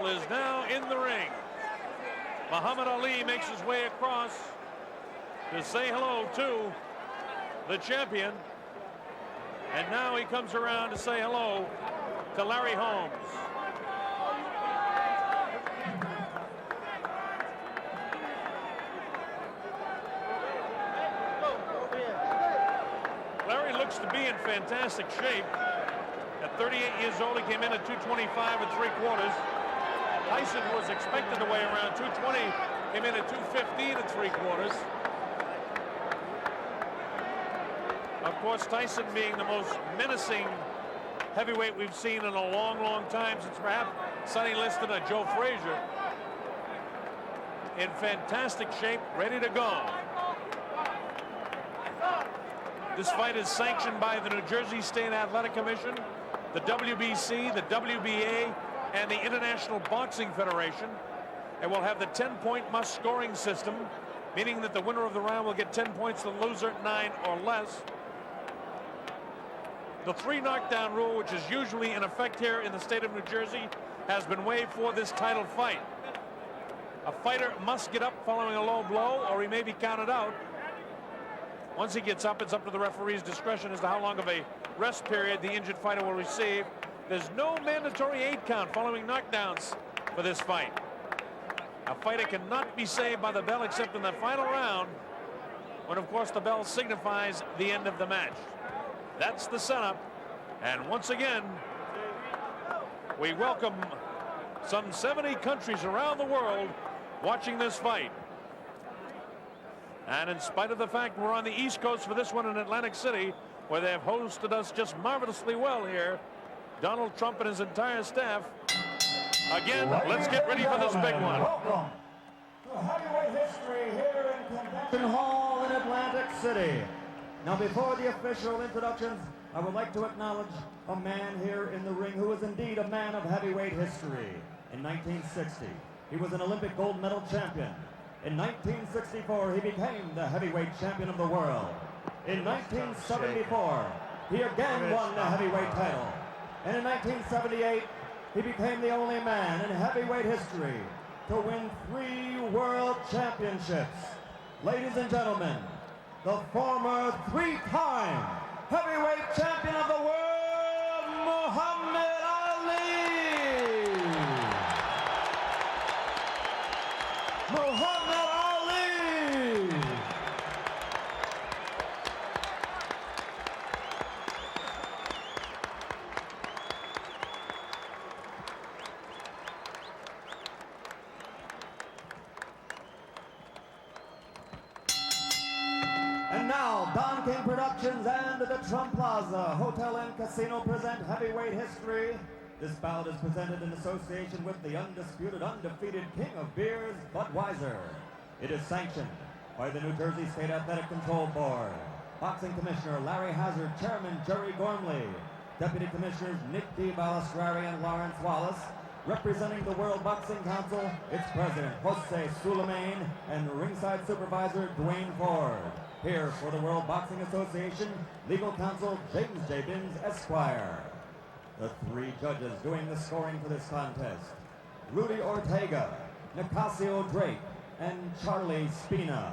battle is now in the ring. Muhammad Ali makes his way across to say hello to the champion. And now he comes around to say hello to Larry Holmes. Larry looks to be in fantastic shape. At 38 years old, he came in at 225 3/4. Tyson was expected to weigh around 220, came in at 215 3/4. Of course, Tyson being the most menacing heavyweight we've seen in a long, long time, since perhaps Sonny Liston or Joe Frazier. In fantastic shape, ready to go. This fight is sanctioned by the New Jersey State Athletic Commission, the WBC, the WBA, and the International Boxing Federation. It will have the 10-point must-scoring system, meaning that the winner of the round will get 10 points, the loser 9 or less. The 3 knockdown rule, which is usually in effect here in the state of New Jersey, has been waived for this title fight. A fighter must get up following a low blow, or he may be counted out. Once he gets up, it's up to the referee's discretion as to how long of a rest period the injured fighter will receive. There's no mandatory 8 count following knockdowns for this fight. A fighter cannot be saved by the bell except in the final round, when of course the bell signifies the end of the match. That's the setup. And once again, we welcome some 70 countries around the world watching this fight. And in spite of the fact we're on the East Coast for this one in Atlantic City, where they have hosted us just marvelously well here, Donald Trump and his entire staff, again, let's get ready for this big one. Welcome to heavyweight history here in Convention Hall in Atlantic City. Now, before the official introductions, I would like to acknowledge a man here in the ring who is indeed a man of heavyweight history. In 1960, he was an Olympic gold medal champion. In 1964, he became the heavyweight champion of the world. In 1974, he again won the heavyweight title. And in 1978, he became the only man in heavyweight history to win 3 world championships. Ladies and gentlemen, the former 3-time heavyweight champion of the world, Muhammad Ali! Muhammad Ali! And now, Don King Productions and the Trump Plaza Hotel and Casino present heavyweight history. This bout is presented in association with the undisputed, undefeated king of beers, Budweiser. It is sanctioned by the New Jersey State Athletic Control Board. Boxing Commissioner Larry Hazard, Chairman Jerry Gormley, Deputy Commissioners Nick D. Balistrari and Lawrence Wallace. Representing the World Boxing Council, its President Jose Suleiman and ringside supervisor Dwayne Ford. Here for the World Boxing Association, legal counsel James J. Binns, Esquire. The 3 judges doing the scoring for this contest: Rudy Ortega, Nicasio Drake, and Charlie Spina.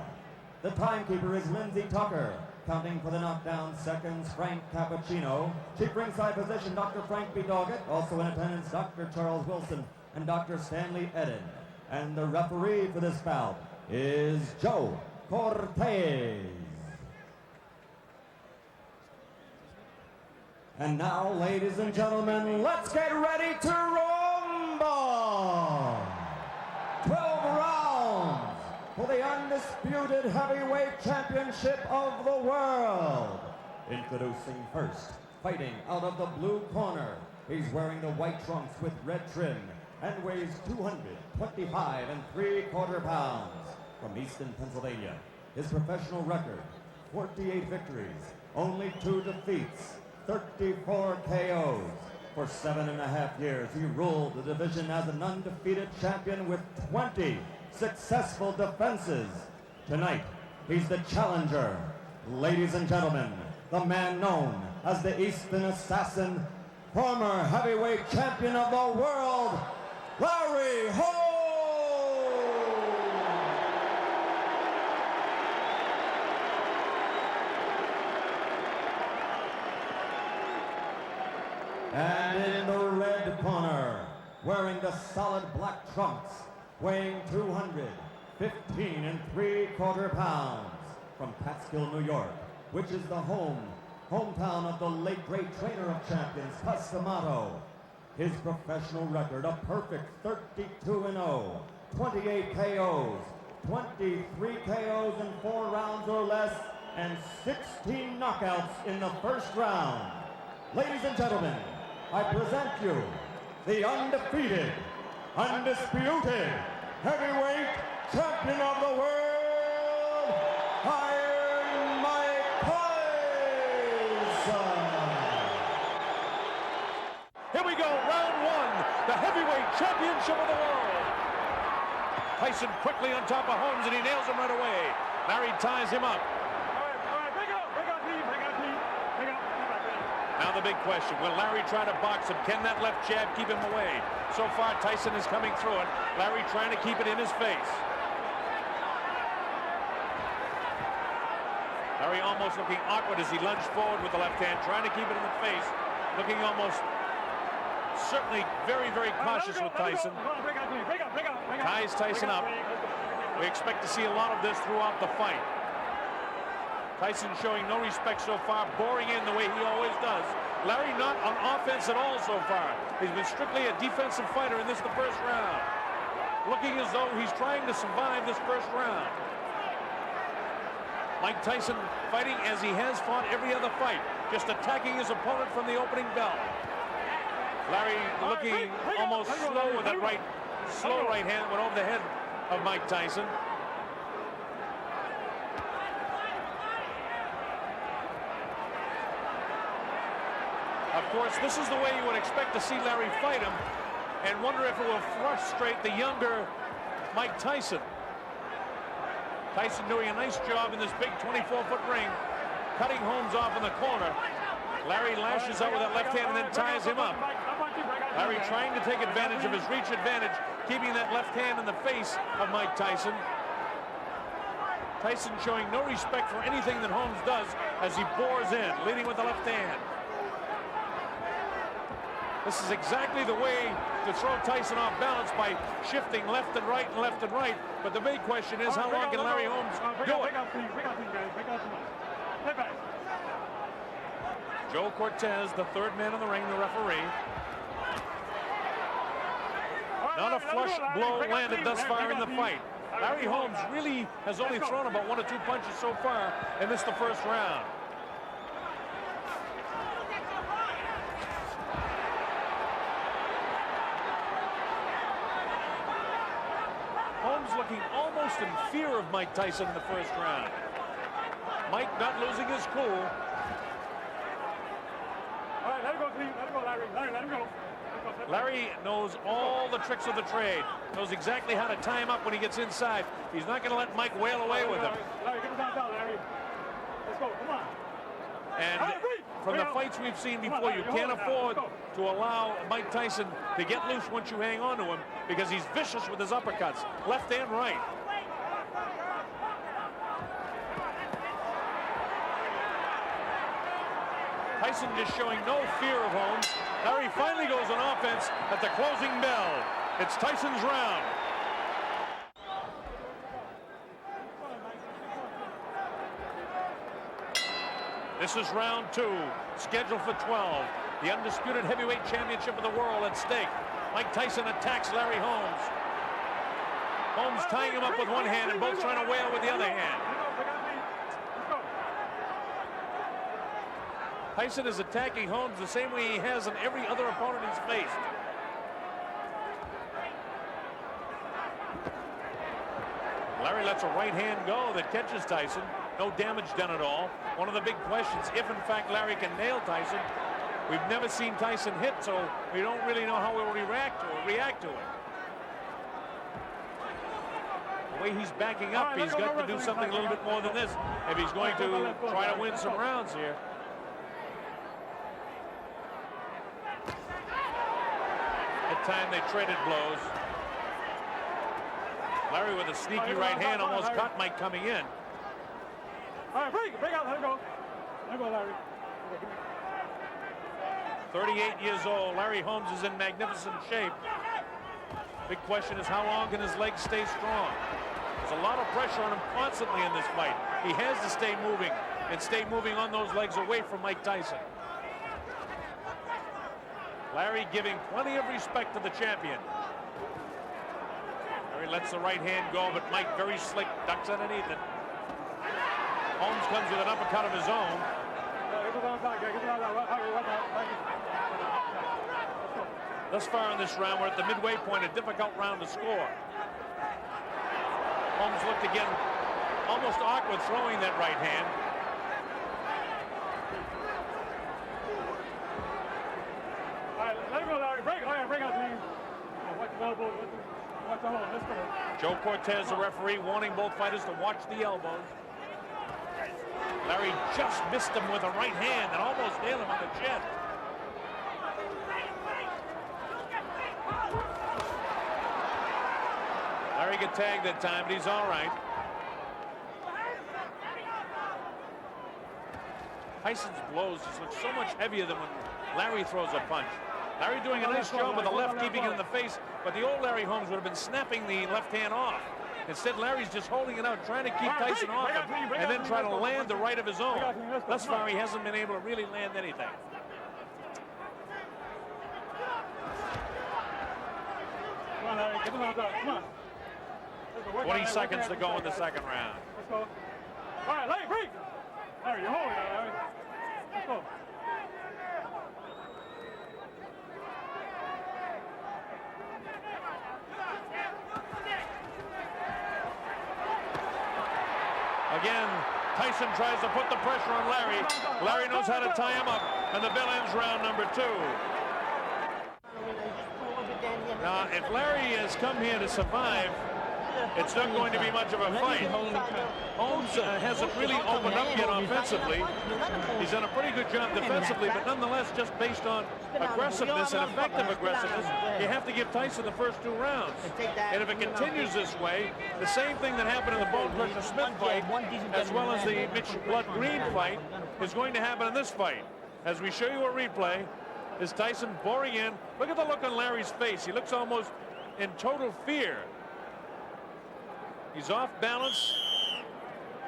The timekeeper is Lindsey Tucker. Counting for the knockdown seconds, Frank Cappuccino. Chief ringside physician, Dr. Frank B. Doggett. Also in attendance, Dr. Charles Wilson and Dr. Stanley Eden. And the referee for this bout is Joe Cortez. And now, ladies and gentlemen, let's get ready to rumble! 12 rounds for the undisputed heavyweight championship of the world. Introducing first, fighting out of the blue corner. He's wearing the white trunks with red trim and weighs 225 3/4 pounds. From Easton, Pennsylvania, his professional record, 48 victories, only 2 defeats, 34 KOs. For 7.5 years, he ruled the division as an undefeated champion with 20 successful defenses. Tonight, he's the challenger. Ladies and gentlemen, the man known as the Eastern Assassin, former heavyweight champion of the world, Larry Holmes. And in the red corner, wearing the solid black trunks, weighing 215 3/4 pounds, from Catskill, New York, which is the hometown of the late great trainer of champions, Customato. His professional record, a perfect 32-0, 28 KOs, 23 KOs in 4 rounds or less, and 16 knockouts in the first round. Ladies and gentlemen, I present you the undefeated, undisputed heavyweight champion of the world, Iron Mike Tyson. Here we go, round 1, the heavyweight championship of the world. Tyson quickly on top of Holmes, and he nails him right away. Larry ties him up. Now the big question, will Larry try to box him? Can that left jab keep him away? So far, Tyson is coming through it. Larry trying to keep it in his face. Larry almost looking awkward as he lunged forward with the left hand, trying to keep it in the face, looking almost certainly very, very cautious with Tyson. Ties Tyson up. We expect to see a lot of this throughout the fight. Tyson showing no respect so far, boring in the way he always does. Larry not on offense at all so far. He's been strictly a defensive fighter in the first round. Looking as though he's trying to survive this first round. Mike Tyson fighting as he has fought every other fight, just attacking his opponent from the opening bell. Larry looking almost slow with that slow right hand went over the head of Mike Tyson. Of course, this is the way you would expect to see Larry fight him, and wonder if it will frustrate the younger Mike Tyson. Tyson doing a nice job in this big 24-foot ring, cutting Holmes off in the corner. Larry lashes out with that left hand and then ties him up. Larry trying to take advantage of his reach advantage, keeping that left hand in the face of Mike Tyson. Tyson showing no respect for anything that Holmes does as he bores in, leading with the left hand. This is exactly the way to throw Tyson off balance, by shifting left and right and left and right. But the big question is, how long can Larry Holmes do it? Joe Cortez, the third man in the ring, the referee. Not a flush blow landed thus far in the fight. Larry Holmes really has only thrown about 1 or 2 punches so far in the first round. Holmes looking almost in fear of Mike Tyson in the first round. Mike not losing his cool. All right, let him go, Cleve. Let him go, Larry. Let him go. Larry knows all the tricks of the trade. Knows exactly how to tie him up when he gets inside. He's not going to let Mike wail away with him. Larry, get him down, Larry. Let's go. Come on. And from the fights we've seen before, you can't afford to allow Mike Tyson to get loose once you hang on to him, because he's vicious with his uppercuts, left and right. Tyson just showing no fear of Holmes. Larry finally goes on offense at the closing bell. It's Tyson's round. This is round 2, scheduled for 12. The undisputed heavyweight championship of the world at stake. Mike Tyson attacks Larry Holmes. Holmes tying him up with one hand and both trying to wail with the other hand. Tyson is attacking Holmes the same way he has on every other opponent he's faced. Larry lets a right hand go that catches Tyson. No damage done at all. One of the big questions, if in fact Larry can nail Tyson. We've never seen Tyson hit, so we don't really know how he'll react to it. The way he's backing up, he's got to do something a little bit more than this if he's going to try to win some rounds here. time they traded blows. Larry with a sneaky right hand almost caught Mike coming in. All right, break out, let it go. Let it go, Larry. 38 years old. Larry Holmes is in magnificent shape. Big question is how long can his legs stay strong? There's a lot of pressure on him constantly in this fight. He has to stay moving and stay moving on those legs away from Mike Tyson. Larry giving plenty of respect to the champion. Larry lets the right hand go, but Mike very slick, ducks underneath it. Holmes comes with an uppercut of his own. Thus far in this round, we're at the midway point, a difficult round to score. Holmes looked again almost awkward throwing that right hand. All right, let him go, Larry. Break out, please. Watch the elbow. Watch the hold. Let's go. Joe Cortez, the referee, warning both fighters to watch the elbows. Larry just missed him with a right hand and almost nailed him on the chin. Larry got tagged that time, but he's all right. Tyson's blows just look so much heavier than when Larry throws a punch. Larry doing a nice job with the left, keeping it in the face, but the old Larry Holmes would have been snapping the left hand off. Instead, Larry's just holding it out, trying to keep Tyson off him, and then try to land the right of his own. Thus far, he hasn't been able to really land anything. Come on, Larry. Get him out there. Come on. 20 seconds to go in the second round. Let's go. All right, Larry, break. Larry, you're holding it, Larry. Let's go. Again, Tyson tries to put the pressure on Larry. Larry knows how to tie him up, and the bell ends round number 2. Now, if Larry has come here to survive, it's not going to be much of a fight. Holmes hasn't really opened up yet offensively. He's done a pretty good job defensively, but nonetheless, just based on aggressiveness and effective aggressiveness, you have to give Tyson the first 2 rounds. And if it continues this way, the same thing that happened in the Bone Crusher Smith fight, as well as the Mitch Blood Green fight, is going to happen in this fight. As we show you a replay, is Tyson boring in. Look at the look on Larry's face. He looks almost in total fear. He's off balance.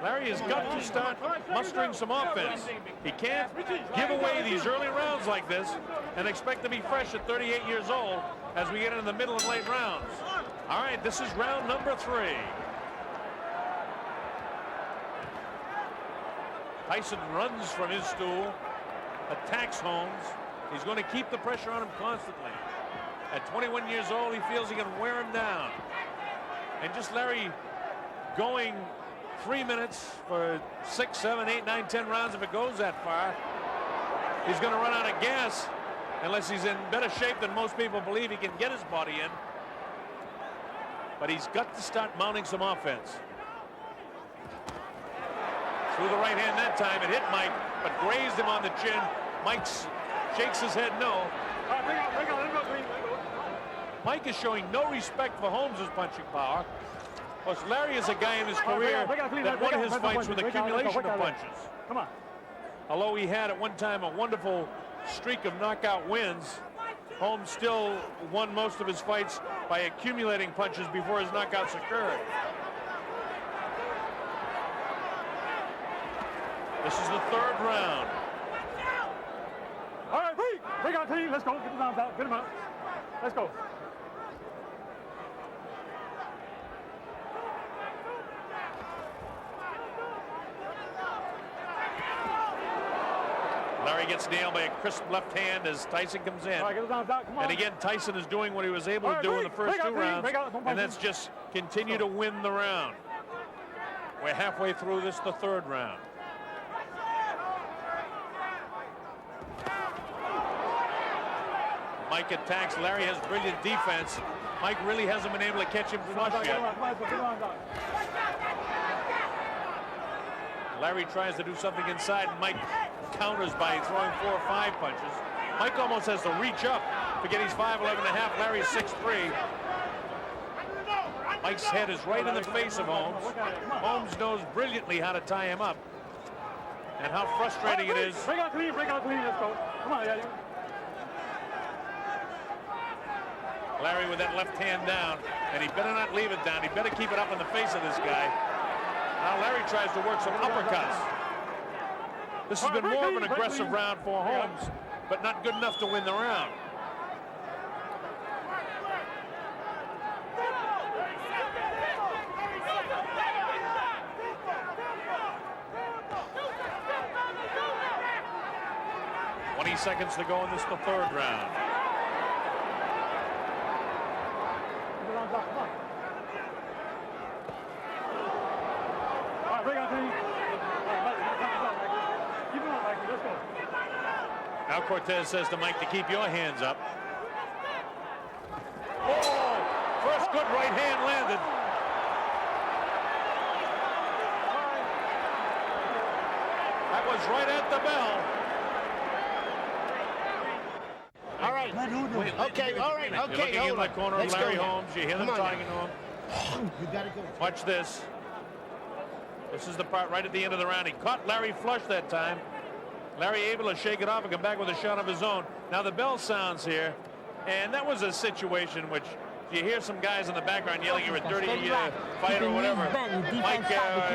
Larry has got to start mustering some offense. He can't give away these early rounds like this and expect to be fresh at 38 years old as we get into the middle and late rounds. All right, this is round number 3. Tyson runs from his stool, attacks Holmes. He's going to keep the pressure on him constantly. At 21 years old, he feels he can wear him down. And just Larry going 3 minutes for 6, 7, 8, 9, 10 rounds. If it goes that far, he's going to run out of gas unless he's in better shape than most people believe he can get his body in. But he's got to start mounting some offense. Through the right hand that time, it hit Mike, but grazed him on the chin. Mike shakes his head no. Mike is showing no respect for Holmes' punching power. Plus, Larry is a guy in his career that won his fights with accumulation of punches. Come on. Although he had at one time a wonderful streak of knockout wins, Holmes still won most of his fights by accumulating punches before his knockouts occurred. This is the 3rd round. All right, break out, team. Let's go. Get the rounds out. Get him out. Let's go. Larry gets nailed by a crisp left hand as Tyson comes in. All right, get the rounds out. Come on. And again, Tyson is doing what he was able to do in the first 2 rounds, and that's just continue to win the round. We're halfway through this, the 3rd round. Mike attacks. Larry has brilliant defense. Mike really hasn't been able to catch him flush yet. Larry tries to do something inside, and Mike counters by throwing 4 or 5 punches. Mike almost has to reach up Forget he's 5'11 and a half. Larry's 6'3". Mike's head is right in the face of Holmes. Holmes knows brilliantly how to tie him up and how frustrating it is. Break out clean, let's go. Come on, yeah. Larry with that left hand down, and he better not leave it down. He better keep it up in the face of this guy. Now Larry tries to work some uppercuts. This has been more of an aggressive round for Holmes, but not good enough to win the round. Seconds to go in this, the third round. Now Cortez says to Mike to keep your hands up. Oh, first good right hand landed. That was right at the bell. Okay, all right, okay. You're looking in the corner of Larry Holmes. You hear them talking to him. You gotta go. Watch this. This is the part right at the end of the round. He caught Larry flush that time. Larry able to shake it off and come back with a shot of his own. Now the bell sounds here, and that was a situation which you hear some guys in the background yelling you're a dirty fight or whatever. Mike,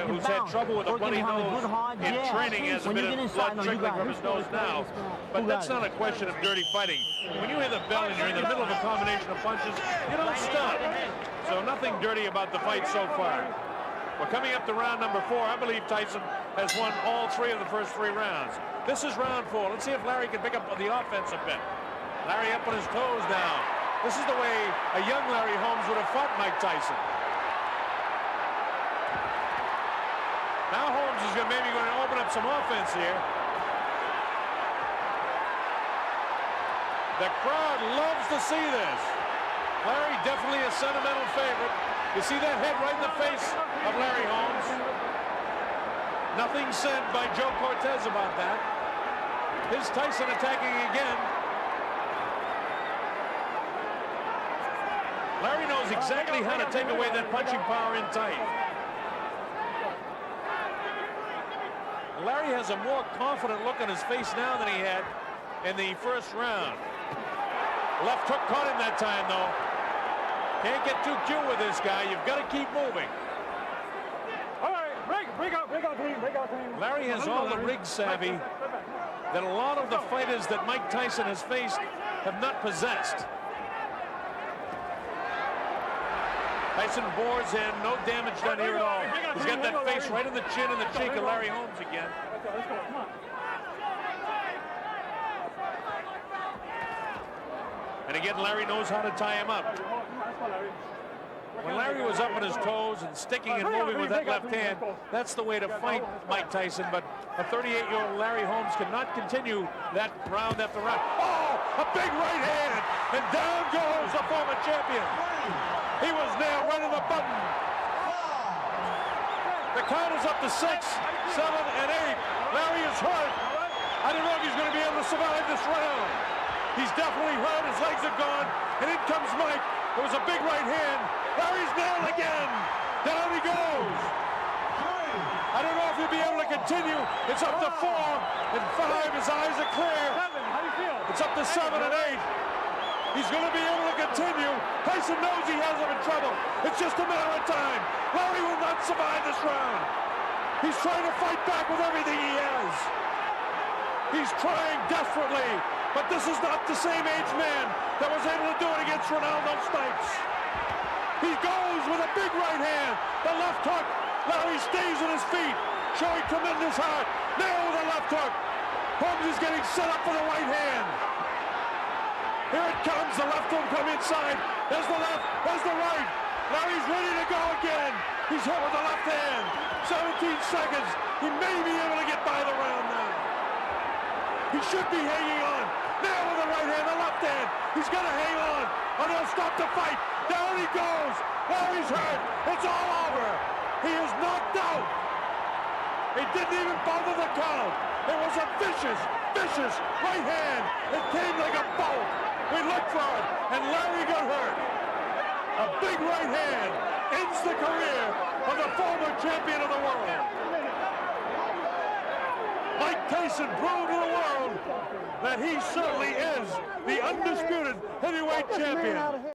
who's had trouble with a bloody nose in training, has a bit of blood trickling from his nose now. But that's not a question of dirty fighting. When you hear the bell and you're in the middle of a combination of punches, you don't stop. So nothing dirty about the fight so far. We're coming up to round number 4. I believe Tyson has won all 3 of the first 3 rounds. This is round 4. Let's see if Larry can pick up the offense a bit. Larry up on his toes now. This is the way a young Larry Holmes would have fought Mike Tyson. Now Holmes is maybe going to open up some offense here. The crowd loves to see this. Larry definitely a sentimental favorite. You see that head right in the face of Larry Holmes. Nothing said by Joe Cortez about that. Here's Tyson attacking again. Larry knows exactly how to take away that punching power in tight. Larry has a more confident look on his face now than he had in the first round. Left hook caught him that time, though. Can't get too cute with this guy. You've got to keep moving. All right, break out clean. Larry has all the rig savvy that a lot of the fighters that Mike Tyson has faced have not possessed. Tyson bores in, no damage done here at all. He's got that face right in the chin and the cheek of Larry Holmes again. Let's go, come on. And again, Larry knows how to tie him up. When Larry was up on his toes and sticking and moving with that left hand, that's the way to fight Mike Tyson. But a 38-year-old Larry Holmes cannot continue that round after round. Oh, a big right hand, and down goes the former champion. He was nailed right in the button. The count is up to 6, 7, and 8. Larry is hurt. I don't know if he's going to be able to survive this round. He's definitely hurt. His legs are gone. And in comes Mike. It was a big right hand. Larry's nailed again. Down he goes. I don't know if he'll be able to continue. It's up to 4 and 5. His eyes are clear. How do you feel? It's up to 7 and 8. He's going to be able to continue. Tyson knows he has him in trouble. It's just a matter of time. Larry will not survive this round. He's trying to fight back with everything he has. He's trying desperately, but this is not the same age man that was able to do it against Ronaldo Snipes. He goes with a big right hand. The left hook. Larry stays on his feet, showing tremendous heart. Now with a left hook. Holmes is getting set up for the right hand. Here it comes, the left will come inside. There's the left, there's the right. Larry's ready to go again. He's hit with the left hand. 17 seconds. He may be able to get by the round now. He should be hanging on. Now with the right hand, the left hand. He's got to hang on, or they'll stop the fight. Down he goes. Larry's hurt. It's all over. He is knocked out. He didn't even bother the count. It was a vicious right hand. It came like a bolt. We looked for it, and Larry got hurt. A big right hand ends the career of the former champion of the world. Mike Tyson proved to the world that he certainly is the undisputed heavyweight champion.